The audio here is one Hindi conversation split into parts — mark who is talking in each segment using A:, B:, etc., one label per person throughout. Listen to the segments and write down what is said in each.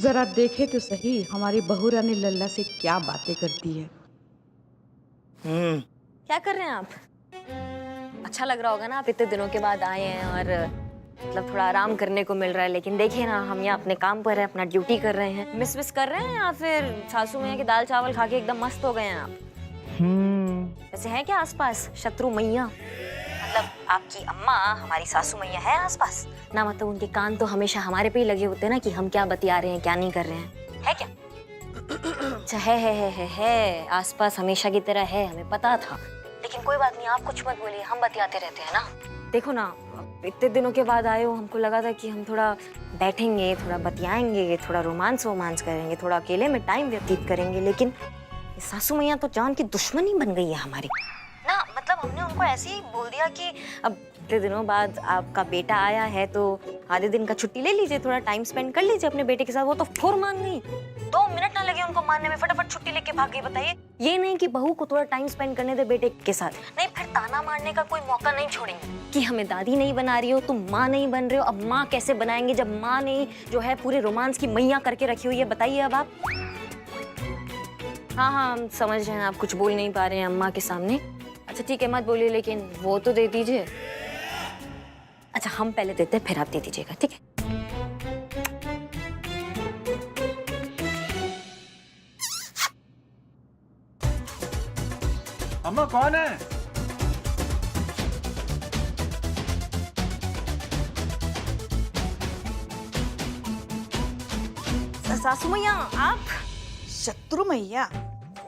A: जरा देखे तो सही हमारी बहू रानी लल्ला से क्या बातें करती है।
B: क्या कर रहे हैं आप? अच्छा लग रहा होगा ना, आप इतने दिनों के बाद आए हैं और मतलब थोड़ा आराम करने को मिल रहा है। लेकिन देखिए ना, हम यहाँ अपने काम पर हैं, अपना ड्यूटी कर रहे हैं। मिस कर रहे हैं या फिर सासू मैया के दाल चावल खा के एकदम मस्त हो गए हैं आप? वैसे है क्या आसपास शत्रु मैया? मतलब आपकी अम्मा हमारी सासू मैया है आसपास ना? मतलब उनके कान तो हमेशा हमारे पे ही लगे होते हैं ना, कि हम क्या बतिया रहे हैं क्या नहीं कर रहे हैं, है क्या? अच्छा है आसपास हमेशा की तरह है, हमें पता था। लेकिन कोई बात नहीं, आप कुछ मत बोलिए, हम बतियाते रहते हैं ना। देखो ना, इतने दिनों के बाद आए हो, हमको लगा था कि हम थोड़ा बैठेंगे, थोड़ा बतियाएंगे, थोड़ा रोमांस करेंगे, थोड़ा अकेले में टाइम व्यतीत करेंगे। लेकिन सासू मैया तो जान की दुश्मनी बन गई है हमारी ना। मतलब हमने उनको ऐसे ही बोल दिया कि अब इतने दिनों बाद आपका बेटा आया है तो आधे दिन का छुट्टी ले लीजिए, थोड़ा टाइम स्पेंड कर लीजिए अपने बेटे के साथ। वो तो फुर मान गई, 2 मिनट ना लगे उनको मानने में, फटाफट छुट्टी लेके भाग गई। बताइए, ये नहीं कि बहू को थोड़ा टाइम स्पेंड करने दे बेटे के साथ, नहीं फिर ताना मारने का कोई मौका नहीं छोड़ेंगे कि हमें दादी नहीं बना रही हो, तुम माँ नहीं बन रहे हो। अब माँ कैसे बनाएंगे जब माँ ने जो है पूरे रोमांस की मैया करके रखी हुई है? बताइए अब आप। हाँ हम समझ रहे हैं, आप कुछ बोल नहीं पा रहे हैं अम्मा के सामने। अच्छा ठीक है, मत बोलिए, लेकिन वो तो दे दीजिए। अच्छा हम पहले देते हैं, फिर आप दे दीजिएगा, ठीक है?
C: अम्मा कौन है?
B: सासू मैया आप?
D: शत्रु मैया?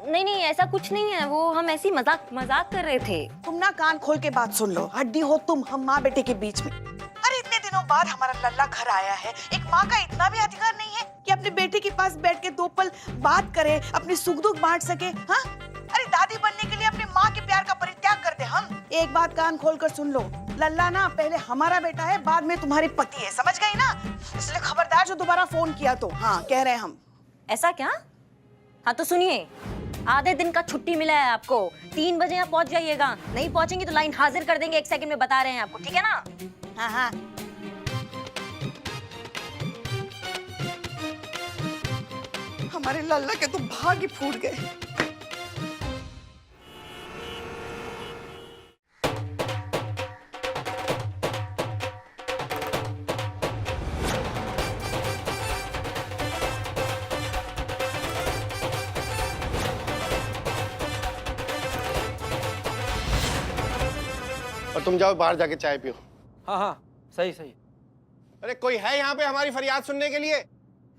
B: नहीं ऐसा कुछ नहीं है, वो हम ऐसी मजाक कर रहे थे।
D: तुम ना कान खोल के बात सुन लो। हड्डी हो तुम हम माँ बेटे के बीच में। अरे इतने दिनों बाद हमारा लल्ला घर आया है, एक माँ का इतना भी अधिकार नहीं है कि अपने बेटे के पास बैठ के 2 पल बात करे, अपनी सुख दुख बांट सके? हाँ, अरे दादी बनने के लिए अपनी माँ के प्यार का परित्याग कर दे हम। एक बात कान खोल कर सुन लो, लल्ला ना पहले हमारा बेटा है, बाद में तुम्हारी पति है, समझ गई ना? इसलिए खबरदार जो दोबारा फोन किया तो। हाँ कह रहे हैं हम।
B: ऐसा क्या? हाँ तो सुनिए, आधे दिन का छुट्टी मिला है आपको, 3 बजे यहाँ पहुँच जाइएगा। नहीं पहुँचेंगे तो लाइन हाजिर कर देंगे 1 सेकंड में, बता रहे हैं आपको, ठीक है ना?
D: हाँ हाँ। हमारे लल्ला के तो भाग ही फूट गए।
E: और तुम जाओ बाहर जाके चाय पियो।
C: हाँ सही।
E: अरे कोई है यहाँ पे हमारी फरियाद सुनने के लिए?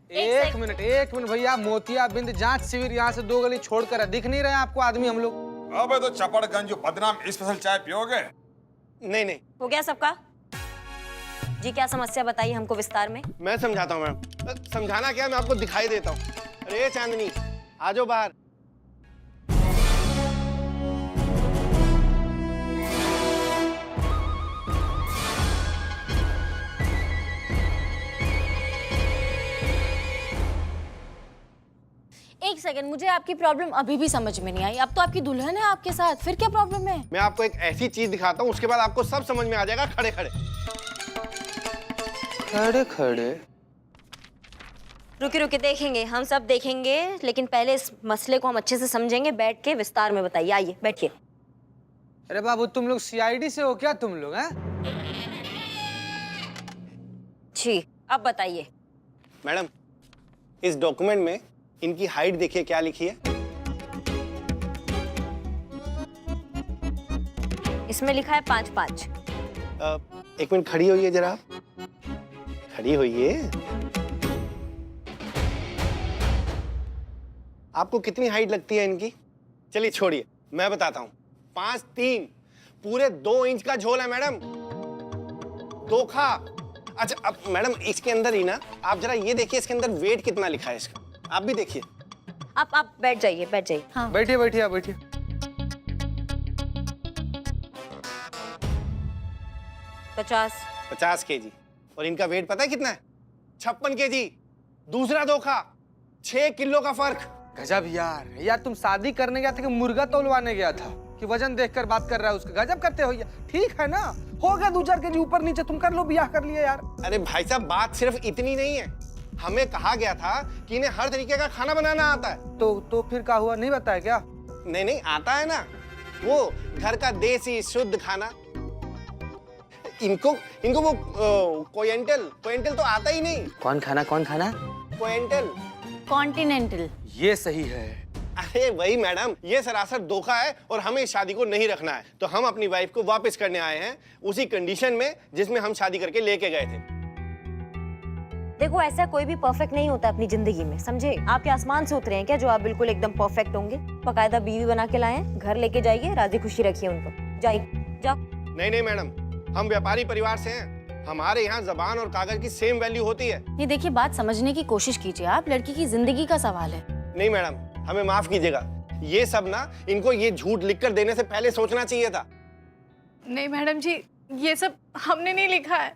C: एक मिनट भैया, मोतियाबिंद जांच शिविर यहाँ से 2 गली छोड़कर है, दिख नहीं रहे आपको आदमी हम लोग?
F: अबे तो चपड़गंज बदनाम स्पेशल चाय पियोगे?
E: नहीं
B: हो गया सबका? जी क्या समस्या बताइए हमको विस्तार में।
E: मैं समझाता हूँ मैम। समझाना क्या, मैं आपको दिखाई देता हूँ। अरे चांदनी आ जाओ बाहर।
G: एक सेकंड, मुझे आपकी प्रॉब्लम अभी भी समझ में नहीं आई। अब तो आपकी दुल्हन है आपके साथ, फिर क्या प्रॉब्लम है?
E: मैं आपको एक ऐसी चीज दिखाता हूँ, उसके बाद आपको सब समझ में आ जाएगा। खड़े खड़े
B: रुके देखेंगे, हम सब देखेंगे, लेकिन पहले इस मसले को हम अच्छे से समझेंगे। बैठ के विस्तार में बताइए, आइए बैठिए।
C: अरे बाबू, तुम लोग सीआईडी से हो क्या तुम लोग? हैं?
B: जी अब बताइए।
E: मैडम, इस डॉक्यूमेंट में इनकी हाइट देखिए क्या लिखी है।
B: इसमें लिखा है 5'5".
E: 1 मिनट खड़ी होइए जरा, खड़ी होइए। आपको कितनी हाइट लगती है इनकी? चलिए छोड़िए, मैं बताता हूँ। 5'3", पूरे 2 इंच का झोल है मैडम। धोखा। अच्छा अब मैडम इसके अंदर ही ना, आप जरा ये देखिए इसके अंदर वेट कितना लिखा है इसका, आप भी देखिए।
B: आप बैठ जाइए।
G: हाँ
C: बैठिए आप बैठिए।
E: 50 केजी। और इनका वेट पता है कितना है? 56 केजी। दूसरा धोखा, 6 किलो का फर्क।
C: गजब यार तुम शादी करने गया था कि मुर्गा तौलवाने गया था कि वजन देखकर बात कर रहा है उसका? गजब करते हो यार। ठीक है ना, हो गया 2-4 केजी ऊपर नीचे, तुम कर लो, ब्याह कर लिया यार।
E: अरे भाई साहब, बात सिर्फ इतनी नहीं है, हमें कहा गया था कि इन्हें हर तरीके का खाना बनाना आता है।
C: तो फिर क्या हुआ, नहीं बताया क्या?
E: नहीं नहीं, आता है ना, वो घर का देसी शुद्ध खाना। इनको इनको वो कोएंटल तो आता ही नहीं।
C: कौन खाना
E: कोएंटल।
G: कॉन्टिनेंटल।
C: ये सही है।
E: अरे वही मैडम, ये सरासर धोखा है और हमें इस शादी को नहीं रखना है। तो हम अपनी वाइफ को वापस करने आए हैं उसी कंडीशन में जिसमें हम शादी करके लेके गए थे।
B: देखो, ऐसा कोई भी परफेक्ट नहीं होता अपनी जिंदगी में, समझे? आपके आसमान से उतरे हैं क्या जो आप बिल्कुल एकदम परफेक्ट होंगे? बकायदा बीवी बना के लाए हैं, घर लेके जाइए, राजी खुशी रखिए उनको। जाइए, जाओ।
E: नहीं नहीं मैडम, हम व्यापारी परिवार से हैं। हमारे यहाँ जबान और कागज की सेम वैल्यू होती है।
G: नहीं देखिए, बात समझने की कोशिश कीजिए आप, लड़की की जिंदगी का सवाल है।
E: नहीं मैडम, हमें माफ कीजिएगा, ये सब ना इनको ये झूठ लिखकर देने से पहले सोचना चाहिए था।
H: नहीं मैडम जी, ये सब हमने नहीं लिखा है।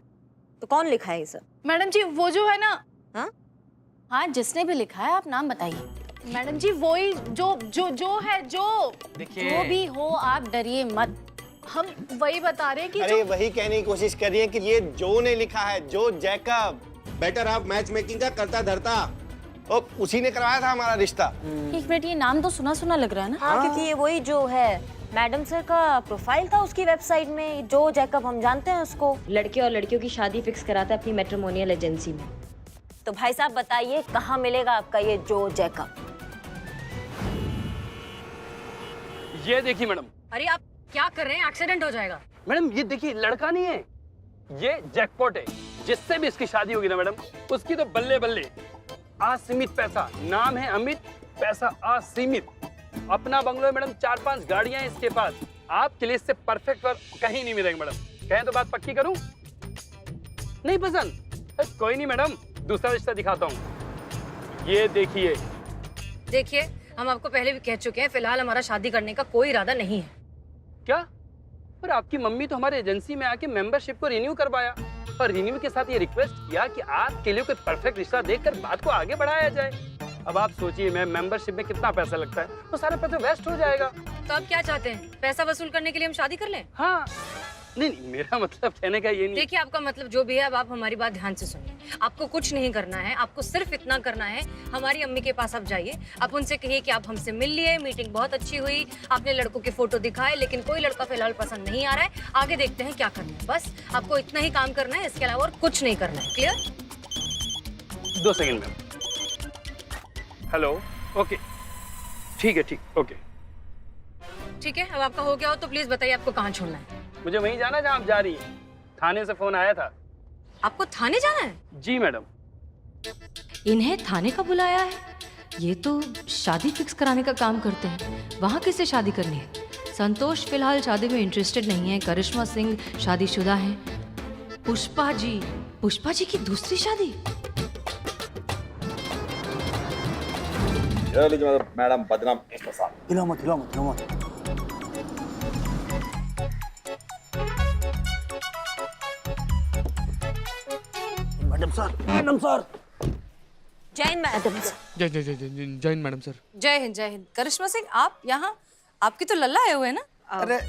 B: तो कौन लिखा है ये सब?
H: मैडम जी वो जो है ना।
G: हाँ, जिसने भी लिखा है आप नाम बताइए।
H: मैडम जी वही जो है, जो
G: जो भी हो आप डरिए मत।
H: हम वही बता रहे हैं कि
E: अरे वही कहने की कोशिश कर रही है कि ये जो ने लिखा है, जो Jacob, better half match making का करता धरता, और उसी ने करवाया था हमारा रिश्ता।
G: एक मिनट, ये नाम तो सुना सुना लग रहा है ना?
B: हाँ, क्योंकि ये वही जो है, मैडम सर का प्रोफाइल था उसकी वेबसाइट में। जो जैकब, हम जानते हैं उसको, लड़के और लड़कियों की शादी फिक्स कराता है अपनी मैट्रिमोनियल एजेंसी में। तो भाई साहब बताइए, कहाँ मिलेगा आपका ये जो जैकब?
I: ये देखिए मैडम।
H: अरे आप क्या कर रहे हैं? एक्सीडेंट हो जाएगा।
I: मैडम ये देखिए, लड़का नहीं है, ये जैकपॉट है। जिससे भी इसकी शादी होगी ना मैडम, उसकी तो बल्ले बल्ले। असीमित पैसा, नाम है अमित, पैसा असीमित। अपना बंगलो है मैडम, 4-5 गाड़ियां हैं इसके पास। आपके लिए इससे परफेक्ट वर्क कहीं नहीं मिलेगा मैडम। कहें तो बात पक्की करूं? नहीं पसंद? कोई नहीं मैडम, दूसरा रिश्ता दिखाता हूँ। ये देखिए।
H: देखिए, हम आपको पहले भी कह चुके हैं, फिलहाल हमारा शादी करने का कोई इरादा नहीं है।
I: क्या? पर आपकी मम्मी तो हमारे एजेंसी में आके मेंबरशिप को रिन्यू करवाया और रिन्यू के साथ ये रिक्वेस्ट किया कि आपके लिए कोई परफेक्ट रिश्ता देखकर बात को आगे बढ़ाया जाए। अब आप सोचिए, मैं मेंबरशिप में कितना पैसा लगता है, वो सारा पैसा वेस्ट हो जाएगा।
H: तो आप क्या चाहते हैं? पैसा वसूल करने के लिए हम शादी कर लें?
I: हाँ। नहीं, मेरा मतलब कहने का ये नहीं।
H: देखिए, आपका मतलब जो भी है, अब आप हमारी बात ध्यान से सुनिए। आपको कुछ नहीं करना है, आपको सिर्फ इतना करना है, हमारी अम्मी के पास आप जाइए, आप उनसे कहिए कि आप हमसे मिल लिए, मीटिंग बहुत अच्छी हुई, आपने लड़कों के फोटो दिखाए, लेकिन कोई लड़का फिलहाल पसंद नहीं आ रहा है, आगे देखते हैं क्या करना है। बस आपको इतना ही काम करना है, इसके अलावा और कुछ नहीं करना है। क्लियर?
I: 2 सेकंड में। हेलो, ओके, ठीक है, ठीक, ओके।
H: ठीक है, अब आपका हो गया हो तो प्लीज बताइए आपको कहाँ छोड़ना है।
I: मुझे वहीं जाना जहाँ आप जा रही हैं। थाने से फोन आया था।
H: आपको थाने जाना है?
I: जी मैडम।
J: इन्हें थाने का बुलाया है? ये तो शादी फिक्स कराने का काम करते हैं। वहाँ किससे शादी करनी है? संतोष फिलहाल शादी में इंटरेस्टेड नहीं है। करिश्मा सिंह शादीशुदा हैं। पुष्पा जी की दूसरी शादी?
F: मैडम बदनाम इस्पेशल।
K: हिलो मत। Madam sir.
B: जय हिंद मैडम।
C: जय हिंद मैडम सर।
H: जय हिंद। करिश्मा सिंह, आप यहाँ? आपकी तो लल्ला आए हुए हैं ना?
C: अरे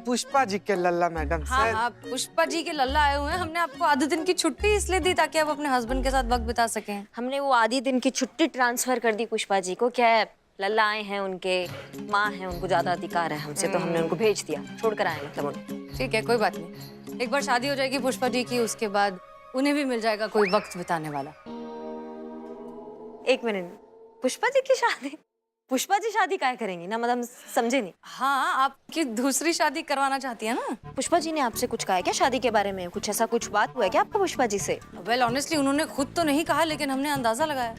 C: पुष्पा जी के लल्ला मैडम।
H: हाँ, पुष्पा जी के लल्ला आए हुए हैं। हमने आपको आधे दिन की छुट्टी इसलिए दी ताकि आप अपने हस्बैंड के साथ वक्त बिता सकें।
B: हमने वो आधी दिन की छुट्टी ट्रांसफर कर दी पुष्पा जी को। क्या है, लल्ला आए हैं, उनके माँ हैं, उनको ज्यादा अधिकार है हमसे, तो हमने उनको भेज दिया, छोड़ कर आए मतलब उन्हें।
H: ठीक है, कोई बात नहीं। एक बार शादी हो जाएगी पुष्पा जी की, उसके बाद उन्हें भी मिल जाएगा कोई वक्त बिताने वाला।
B: 1 मिनट, पुष्पा जी की शादी? पुष्पा जी शादी काय करेंगी ना मतलब, समझे नहीं।
H: हाँ, आपकी दूसरी शादी करवाना चाहती है ना?
B: पुष्पा जी ने आपसे कुछ कहा है क्या शादी के बारे में? कुछ ऐसा कुछ बात हुआ है क्या आपका पुष्पा जी से?
H: वेल ऑनेस्टली उन्होंने खुद तो नहीं कहा, लेकिन हमने अंदाजा लगाया।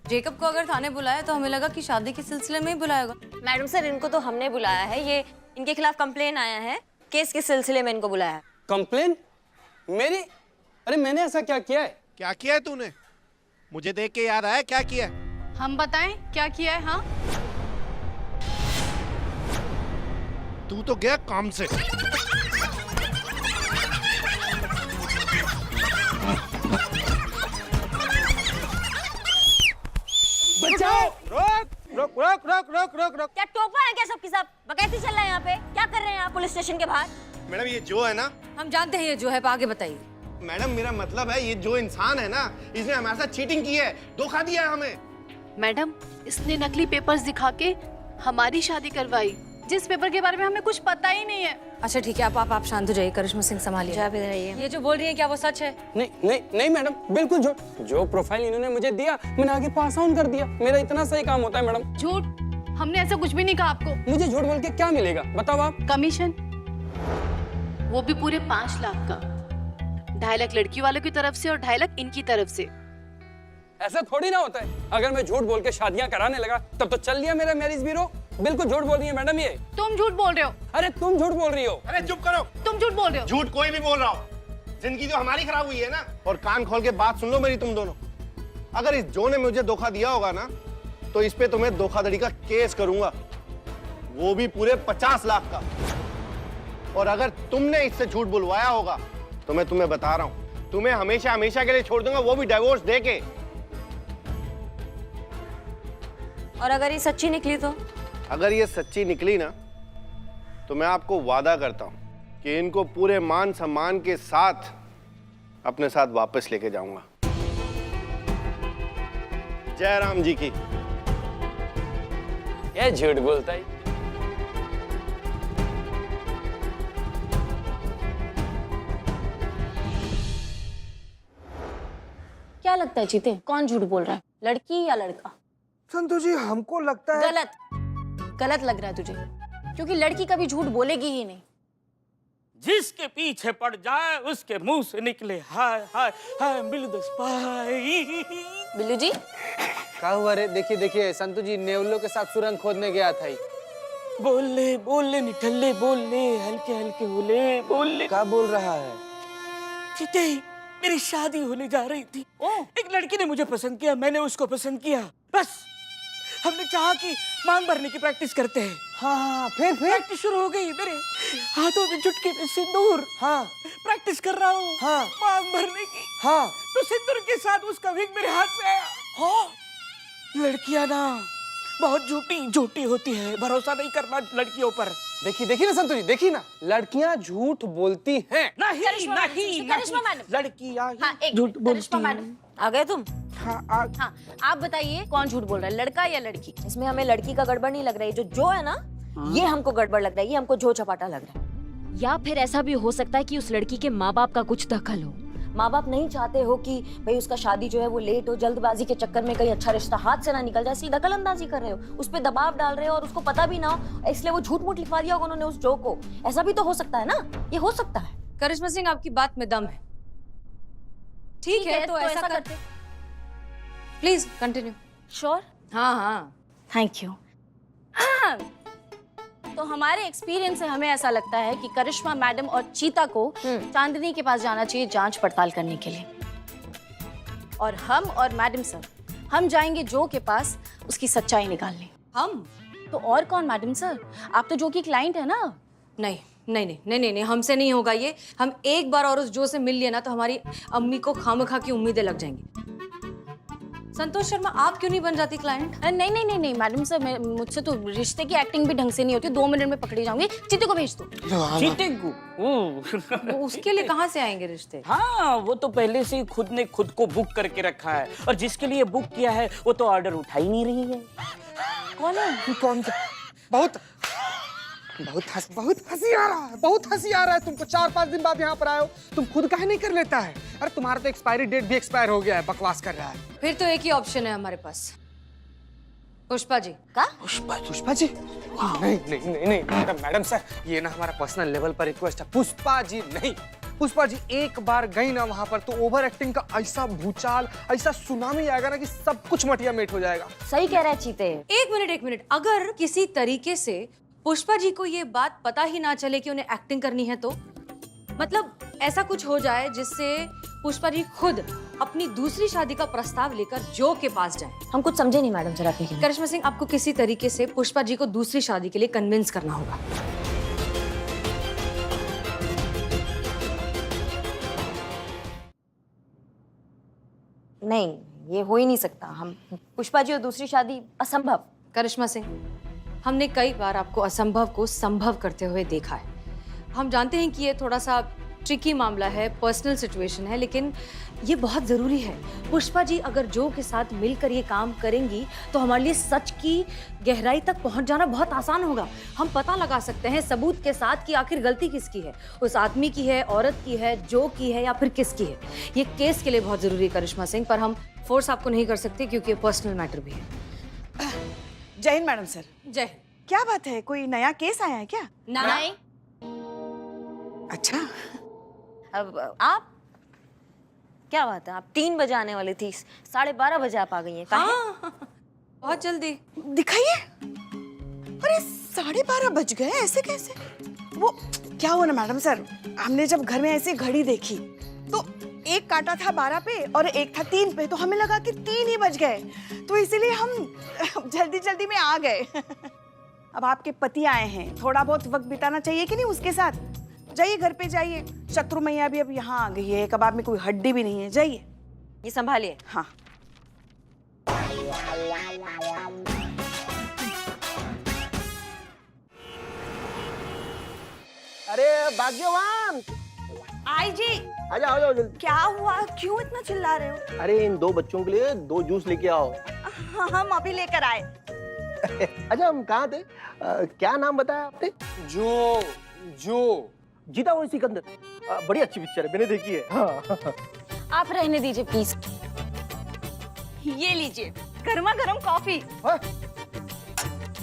H: जेकब को अगर थाने बुलाया तो हमें लगा कि शादी के सिलसिले में ही बुलाएगा।
B: मैडम सर, इनको तो हमने बुलाया है, ये इनके खिलाफ कंप्लेन आया है, केस के सिलसिले में इनको बुलाया है।
I: कंप्लेन? मेरी? अरे मैंने ऐसा क्या किया है?
E: क्या किया है तूने? मुझे देख के याद आया क्या किया है?
H: हम बताएं क्या किया है? हाँ,
E: तू तो गया काम से।
C: बचाओ! रोक।
B: क्या टोपा है क्या सबके सब? बकैती चल रहा है यहाँ पे? क्या कर रहे हैं आप पुलिस स्टेशन के बाहर?
E: मैडम ये जो है ना,
H: हम जानते हैं ये जो है, आगे बताइए।
E: मैडम मेरा मतलब है ये जो इंसान है ना, इसने हमारे साथ चीटिंग की है, धोखा दिया है हमें।
G: मैडम, इसने नकली पेपर्स दिखा के हमारी शादी करवाई, जिस पेपर के बारे में हमें कुछ पता ही नहीं है।
H: अच्छा ठीक है, आप शांत हो जाइए, करिश्मा सिंह संभालिए।
B: आप इधर आइए।
H: ये जो बोल रही है क्या वो सच है?
I: नहीं नहीं नहीं मैडम, बिल्कुल झूठ। जो प्रोफाइल इन्होंने मुझे दिया मैंने आगे पास ऑन कर दिया। मेरा इतना सही काम होता है मैडम।
G: झूठ? हमने ऐसा कुछ भी नहीं कहा आपको।
I: मुझे झूठ बोल के क्या मिलेगा बताओ आप?
G: कमीशन, वो भी पूरे 5 लाख का। 2.5 लाख लड़की वालों की तरफ से और 2.5 लाख इनकी तरफ से।
I: ऐसा थोड़ी ना होता है। अगर मैं झूठ बोल के शादियां कराने लगा तब तो चल लिया मेरा मैरिज ब्यूरो। बिल्कुल झूठ बोल रही है मैडम ये।
G: तुम झूठ बोल रहे हो।
I: अरे तुम झूठ बोल रही हो।
E: अरे चुप करो।
G: तुम झूठ बोल रहे हो।
E: झूठ कोई भी बोल रहा हो, जिंदगी तो हमारी खराब हुई है ना। और कान खोल के बात सुन लो मेरी तुम दोनों। अगर इस जो ने मुझे धोखा दिया होगा ना, तो इस पे तुम्हें धोखाधड़ी का केस करूंगा, वो भी पूरे 50 लाख का। और अगर तुमने इससे झूठ बुलवाया होगा तो मैं तुम्हें बता रहा हूं, तुम्हें हमेशा हमेशा के लिए छोड़ दूंगा, वो भी डिवोर्स देके।
B: और अगर ये सच्ची निकली तो?
E: अगर ये सच्ची निकली ना, तो मैं आपको वादा करता हूं कि इनको पूरे मान सम्मान के साथ अपने साथ वापस लेके जाऊंगा। जय राम जी की।
I: ये झूठ बोलता है।
G: क्या लगता है चीते, कौन झूठ बोल रहा है, लड़की या लड़का?
C: संतोष जी हमको लगता है
G: गलत लग रहा है तुझे, क्योंकि लड़की कभी झूठ बोलेगी ही नहीं।
K: जिसके पीछे पड़ जाए उसके मुंह से निकले हाय हाय हाय बिल्लू द स्पाई।
G: बिल्लू जी
C: क्या हुआ रे? देखिए देखिए संतोष जी नेवलों के साथ सुरंग खोदने गया था।
K: बोल ले निठल्ले बोल ले, हल्के हल्के बोले बोल ले।
C: क्या बोल रहा है?
K: चीते, मेरी शादी होने जा रही थी। एक लड़की ने मुझे पसंद किया, मैंने उसको पसंद किया। बस हमने चाहा कि मांग भरने की प्रैक्टिस करते हैं।
C: हाँ फिर
K: प्रैक्टिस शुरू हो गई। मेरे हाथों में चुटकी में सिंदूर।
C: हाँ
K: प्रैक्टिस कर रहा हूँ।
C: हाँ
K: मांग भरने की।
C: हाँ
K: तो सिंदूर के साथ उसका विग मेरे हाथ में आया। हाँ, लड़कियां ना बहुत झूठी होती है, भरोसा नहीं करना लड़कियों पर।
C: देखिए ना संतोष जी, देखिए ना, लड़कियां झूठ बोलती हैं।
K: नहीं
G: करिश्मा मैडम।
K: लड़कियां
G: झूठ बोलती हैं।
B: आ गए तुम?
G: हाँ, आप बताइए कौन झूठ बोल रहा है, लड़का या लड़की?
B: इसमें हमें लड़की का गड़बड़ नहीं लग रहा है, जो है ना, ये हमको गड़बड़ लग रहा है, ये हमको झो चपाटा लग रहा है।
J: या फिर ऐसा भी हो सकता है कि उस लड़की के माँ बाप का कुछ दखल हो।
B: माँ बाप नहीं चाहते हो कि भाई उसका शादी जो है वो लेट हो, जल्दबाजी के चक्कर में कहीं अच्छा रिश्ता हाथ से ना निकल जाए, इसलिए दखल अंदाजी कर रहे हो, उस पर दबाव डाल रहे हो और उसको पता भी ना हो, इसलिए वो झूठ मूठ लिखवा दिया होगा उन्होंने उस जो को। ऐसा भी तो हो सकता है ना, ये हो सकता है।
H: करिश्मा सिंह, आपकी बात में दम है। ठीक है तो ऐसा करते। Please continue.
G: श्योर?
H: हाँ।
G: Thank you. हाँ, तो हमारे एक्सपीरियंस से हमें ऐसा लगता है कि करिश्मा मैडम और चीता को चांदनी के पास जाना चाहिए जांच पड़ताल करने के लिए, और हम और मैडम सर हम जाएंगे जो के पास उसकी सच्चाई निकालने।
H: हम?
G: तो और कौन मैडम सर, आप तो जो की क्लाइंट है ना।
H: नहीं, हमसे नहीं होगा ये। हम एक बार और उस जो से मिल लिए ना तो हमारी अम्मी को खामखा की उम्मीदें लग जाएंगी। संतोष शर्मा, आप क्यों नहीं बन जाती क्लाइंट?
G: नहीं मैडम सर, मुझसे तो रिश्ते की एक्टिंग भी ढंग से नहीं होती, 2 मिनट में पकड़ी जाऊंगी। चीते को भेज दो।
K: चीते को?
H: वो उसके लिए कहाँ से आएंगे रिश्ते?
K: हाँ, वो तो पहले से ही खुद ने खुद को बुक करके रखा है, और जिसके लिए बुक किया है वो तो ऑर्डर उठा ही नहीं रही है।
G: कौन है?
C: कौन? बहुत हंसी आ रहा है, बहुत हंसी आ रहा है तुमको। 4-5 दिन बाद यहाँ पर आए हो, तुम खुद काहे नहीं कर लेता है? अरे तुम्हारा तो एक्सपायरी डेट भी एक्सपायर हो गया है, बकवास कर रहा है।
H: फिर तो एक ही ऑप्शन है हमारे पास, पुष्पा जी।
G: का?
C: पुष्पा जी? नहीं मैडम सर, ये ना हमारा पर्सनल लेवल पर रिक्वेस्ट है। पुष्पा जी नहीं, पुष्पा जी एक बार गई ना वहां पर तो ओवर एक्टिंग का ऐसा भूचाल, ऐसा सुनामी आएगा ना कि सब कुछ मटिया मेट हो जाएगा।
B: सही कह रहा है चीते।
H: एक मिनट, अगर किसी तरीके से पुष्पा जी को ये बात पता ही ना चले कि उन्हें एक्टिंग करनी है, तो मतलब ऐसा कुछ हो जाए जिससे पुष्पा जी खुद अपनी दूसरी शादी का प्रस्ताव लेकर जो के पास जाए।
B: हम कुछ समझे नहीं मैडम, जरा देखिए।
H: करिश्मा सिंह, आपको किसी तरीके से पुष्पा जी को दूसरी शादी के लिए कन्विंस करना होगा।
B: नहीं, ये हो ही नहीं सकता। हम पुष्पा जी और दूसरी शादी असंभव।
H: करिश्मा सिंह, हमने कई बार आपको असंभव को संभव करते हुए देखा है। हम जानते हैं कि ये थोड़ा सा
J: ट्रिकी मामला है, पर्सनल सिचुएशन है, लेकिन ये बहुत ज़रूरी है। पुष्पा जी अगर जो के साथ मिलकर ये काम करेंगी तो हमारे लिए सच की गहराई तक पहुंच जाना बहुत आसान होगा। हम पता लगा सकते हैं सबूत के साथ कि आखिर गलती किसकी है, उस आदमी की है, औरत की है, जो की है, या फिर किसकी है। ये केस के लिए बहुत ज़रूरी है करिश्मा सिंह, पर हम फोर्स आपको नहीं कर सकते क्योंकि ये पर्सनल मैटर भी है।
D: जय हिंद मैडम सर।
J: जय हिंद।
D: क्या बात है, कोई नया केस आया है क्या?
J: नहीं।
D: अच्छा,
B: अब आप क्या बात है, आप 3 बजे आने वाली थी, 12:30 बजे आप आ गई हैं। काहे?
J: बहुत जल्दी।
D: दिखाइए। अरे 12:30 बज गए, ऐसे कैसे? वो क्या हुआ ना मैडम सर, हमने जब घर में ऐसे घड़ी देखी तो एक काटा था 12 पे और एक था 3 पे, तो हमें लगा कि 3 ही बज गए, तो इसीलिए हम जल्दी जल्दी में आ गए। अब आपके पति आए हैं, थोड़ा बहुत वक्त बिताना चाहिए कि नहीं उसके साथ? जाइए घर पे जाइए, शत्रु मैया भी अब यहाँ आ गई है, कबाब में कोई हड्डी भी नहीं है, जाइए।
B: ये संभालिए।
D: हाँ।
E: अरे भाग्यवान,
D: आई जी।
E: आजा आ जाओ जल्दी।
D: क्या हुआ, क्यों इतना चिल्ला रहे हो?
E: अरे इन 2 बच्चों के लिए 2 जूस लेके आओ।
D: हाँ, हम अभी लेकर आए।
E: अच्छा हम कहाँ थे? क्या नाम बताया आपने?
C: जो
E: जीता हुआ सिकंदर। बड़ी अच्छी पिक्चर है, मैंने देखी है। हाँ।
B: आप रहने दीजिए प्लीज।
D: ये लीजिए गर्मा गर्म कॉफी।
E: हाँ?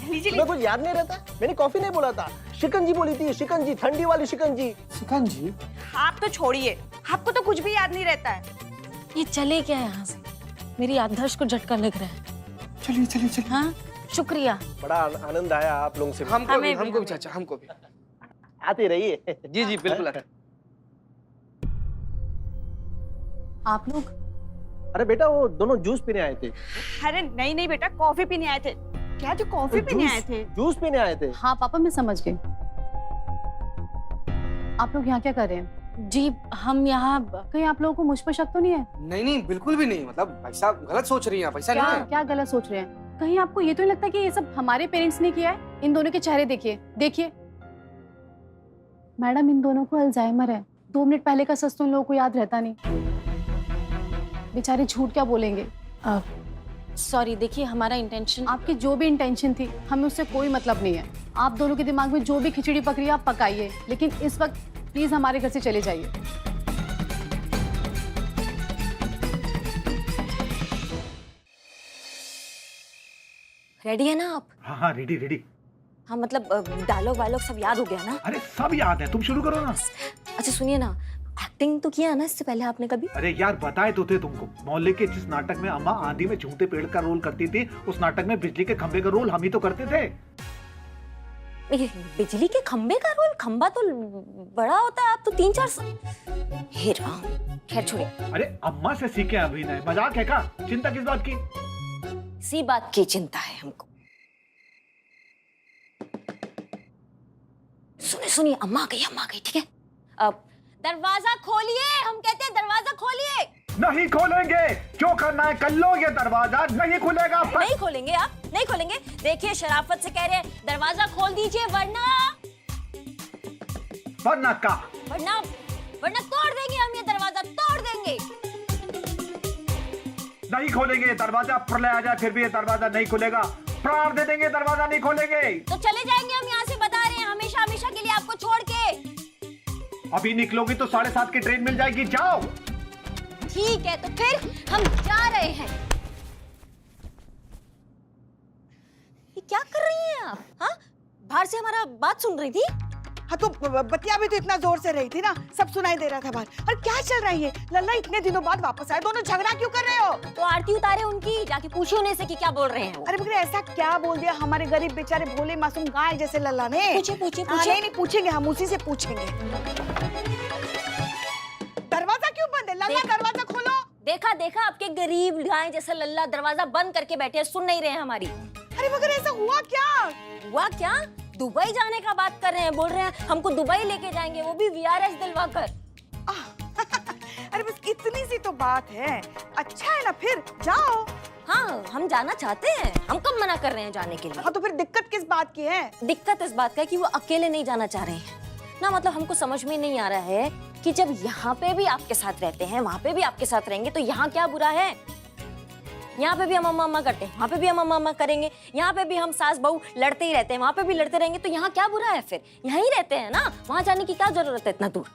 D: लीजिए
E: तुम्हें कुछ याद नहीं रहता? मैंने कॉफी नहीं बोला था, शिकंजी बोली थी, शिकंजी, ठंडी वाली शिकंजी।
C: शिकंजी?
D: आप तो छोड़िए, आपको तो कुछ भी याद नहीं रहता है।
G: ये चले क्या यहाँ से? मेरी याददाश्त को झटका लग रहा है।
C: चलिए चलिए चलिए।
G: हाँ, शुक्रिया।
E: बड़ा आनंद आया आप लोगों से।
C: हमको भी चाचा, हमको भी।
E: आते रहिए।
C: जी जी बिल्कुल।
G: आप लोग?
E: अरे बेटा वो दोनों जूस पीने आए थे।
D: अरे नहीं नहीं बेटा, कॉफी पीने आए थे। क्या जो कॉफी पीने आए थे?
E: जूस पीने आए थे।
G: हाँ पापा, मैं समझ गई। आप लोग यहाँ क्या कर रहे हैं? जी हम यहाँ, कहीं आप लोगों को मुझ पर शक तो नहीं है?
C: नहीं नहीं बिल्कुल भी नहीं, मतलब ऐसा गलत सोच रही हैं आप, ऐसा नहीं है।
G: क्या गलत सोच रहे हैं? कहीं आपको ये तो नहीं लगता कि ये सब हमारे पेरेंट्स ने किया है? इन दोनों के चेहरे देखिए, देखिए मैडम, इन दोनों को अल्जाइमर है। 2 मिनट पहले का सच तो उन लोगों को याद रहता नहीं। बेचारे झूठ क्या बोलेंगे? सॉरी, देखिए हमारा इंटेंशन, आपकी जो भी इंटेंशन थी, हमें उससे कोई मतलब नहीं है। आप दोनों के दिमाग में जो भी खिचड़ी पक रही है आप पकाइए, लेकिन इस वक्त प्लीज हमारे घर से चले जाइए।
B: रेडी है ना आप?
F: हाँ हाँ रेडी रेडी।
B: हाँ मतलब डायलॉग वायलॉग सब याद हो गया ना?
F: अरे सब याद है, तुम शुरू करो ना।
B: अच्छा सुनिए ना, एक्टिंग तो किया ना इससे पहले आपने कभी?
F: अरे यार बताए तो थे तुमको, मोहल्ले के जिस नाटक में अम्मा आंधी में झूठे पेड़ का रोल करती थी, उस नाटक में बिजली के खंबे का रोल हम ही तो करते थे।
B: बिजली के खंबे का रोल? खंबा तो बड़ा होता है, आप तो 3-4 हे राम, खैर छोड़िए।
F: अरे अम्मा से सीखे अभिनय, मजाक है का? चिंता किस बात की?
B: इसी बात की चिंता है हमको। सुनिए सुनिए, अम्मा गई, ठीक है? अब दरवाजा खोलिए, हम कहते हैं दरवाजा खोलिए।
F: नहीं खोलेंगे, जो करना है कर लो, ये दरवाजा नहीं खुलेगा।
B: नहीं खोलेंगे? आप नहीं खोलेंगे? देखिए शराफत से कह रहे हैं, दरवाजा खोल दीजिए वरना वरना तोड़ देंगे हम, ये दरवाजा तोड़ देंगे।
F: नहीं खोलेंगे दरवाजा, प्रलय आ जाए फिर भी ये दरवाजा नहीं खुलेगा। प्राण दे देंगे, दरवाजा नहीं खोलेंगे।
B: तो चले जाएंगे हम यहाँ से, बता रहे हैं, हमेशा हमेशा के लिए आपको छोड़ के।
F: अभी निकलोगी तो 7:30 की ट्रेन मिल जाएगी, जाओ।
B: ठीक है, तो फिर हम जा रहे हैं। ये क्या कर रही हैं आप? हाँ, बाहर से हमारा बात सुन रही थी?
D: हाँ तो बतिया भी तो इतना जोर से रही थी ना, सब सुनाई दे रहा था बाहर। और क्या चल रहा है ये? लल्ला इतने दिनों बाद वापस आए, दोनों झगड़ा क्यों कर रहे हो?
B: तो आरती उतारे उनकी, जाके पूछो उन्हें से कि क्या बोल रहे हैं वो।
D: अरे मगर ऐसा क्या बोल दिया हमारे गरीब बेचारे भोले मासूम गाय जैसे लल्ला ने?
B: पूछे।
D: नहीं पूछेंगे, हम उसी से पूछेंगे। दरवाजा क्यों बंद है? लल्ला दरवाजा खोलो।
B: देखा आपके गरीब गाय जैसा लल्ला दरवाजा बंद करके बैठे हैं, सुन नहीं रहे हैं हमारी।
D: अरे मगर ऐसा हुआ क्या?
B: दुबई जाने का बात कर रहे हैं, बोल रहे हैं हमको दुबई लेके जाएंगे, वो भी VRS दिलवाकर।
D: अरे बस इतनी सी तो बात है। अच्छा है ना, फिर जाओ।
B: हाँ हम जाना चाहते हैं, हम कब मना कर रहे हैं जाने के लिए?
D: हाँ तो फिर दिक्कत किस बात की है?
B: दिक्कत इस बात का है कि वो अकेले नहीं जाना चाह रहे हैं ना। मतलब हमको समझ में नहीं आ रहा है कि जब यहाँ पे भी आपके साथ रहते हैं, वहां पे भी आपके साथ रहेंगे, तो यहाँ क्या बुरा है? यहाँ पे भी हम अम्मा अम्मा करते हैं, वहाँ पे भी हम अम्मा अम्मा करेंगे, यहाँ पे भी हम सास बहू लड़ते ही रहते हैं, वहाँ पे भी लड़ते रहेंगे, तो यहाँ क्या बुरा है? फिर यहीं रहते हैं ना, वहां जाने की क्या जरूरत है इतना दूर?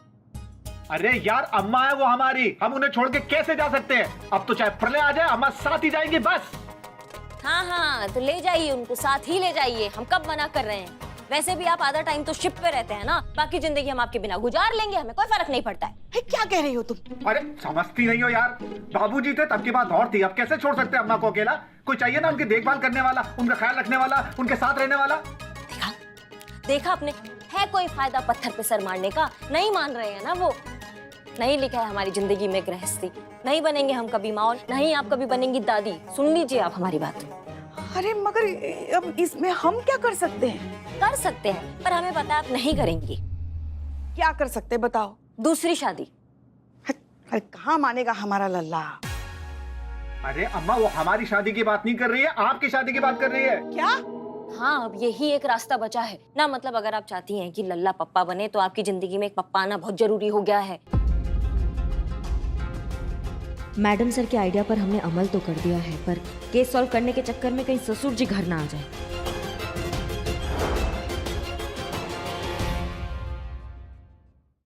F: अरे यार, अम्मा है वो हमारी, हम उन्हें छोड़ के कैसे जा सकते हैं? अब तो चाहे प्रलय आ जाए, अम्मा साथ ही जाएंगी बस।
B: हाँ हाँ, तो ले जाइए उनको, साथ ही ले जाइए, हम कब मना कर रहे हैं? वैसे भी आप आधा टाइम तो शिप पे रहते हैं ना, बाकी जिंदगी हम आपके बिना गुजार लेंगे, हमें कोई फर्क नहीं पड़ता है।
D: क्या कह रही हो तुम?
F: अरे समझती नहीं हो यार, बाबूजी थे तब की बात और थी, अब कैसे छोड़ सकते हैं अम्मा को अकेला? कोई चाहिए ना उनकी देखभाल करने वाला, उनका ख्याल रखने वाला, उनके साथ रहने वाला।
B: देखा देखा आपने, है कोई फायदा पत्थर पे सर मारने का? नहीं मान रहे हैं ना वो। नहीं लिखा है हमारी जिंदगी में गृहस्थी, नहीं बनेंगे हम कभी माँ, और नहीं आप कभी बनेंगी दादी। सुन लीजिए आप हमारी बात।
D: अरे मगर अब इसमें हम क्या कर सकते हैं?
B: कर सकते हैं, पर हमें पता है आप नहीं करेंगी।
D: क्या कर सकते हैं बताओ?
B: दूसरी शादी।
D: अरे कहाँ मानेगा हमारा लल्ला?
F: अरे अम्मा, वो हमारी शादी की बात नहीं कर रही है, आपकी शादी की बात कर रही है।
D: क्या?
B: हाँ, अब यही एक रास्ता बचा है ना। मतलब अगर आप चाहती हैं कि लल्ला पप्पा बने, तो आपकी जिंदगी में एक पप्पा आना बहुत जरूरी हो गया है।
J: मैडम सर के आइडिया पर हमने अमल तो कर दिया है, पर केस सॉल्व करने के चक्कर में कहीं ससुर जी घर ना आ जाए।